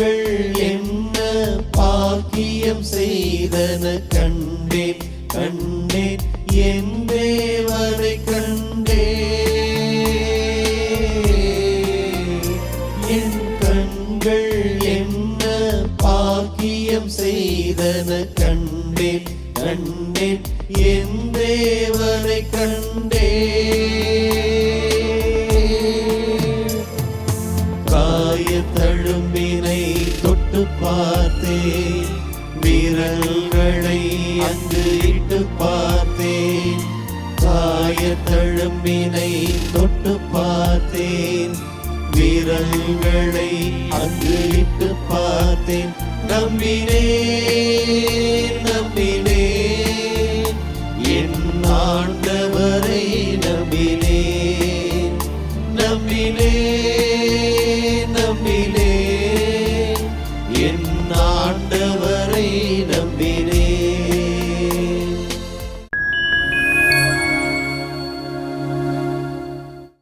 கண்கள் என்ன பாக்கியம் செய்தன கண்டேன் கண்டேன் என் தேவனை கண்டேன். என் கண்கள் என்ன பாக்கியம் செய்தன கண்டேன் கண்டேன் என் தேவனை கண்டேன். காயத்தழும்பினை தொட்டு பார்த்தேன், விரல்களை அங்கு இட்டு பார்த்தேன். காயத்தழும்பினை தொட்டு பார்த்தேன், விரல்களை அங்கு இட்டு பார்த்தேன். நம்பினேன் நம்பினேன் என் ஆண்டவர்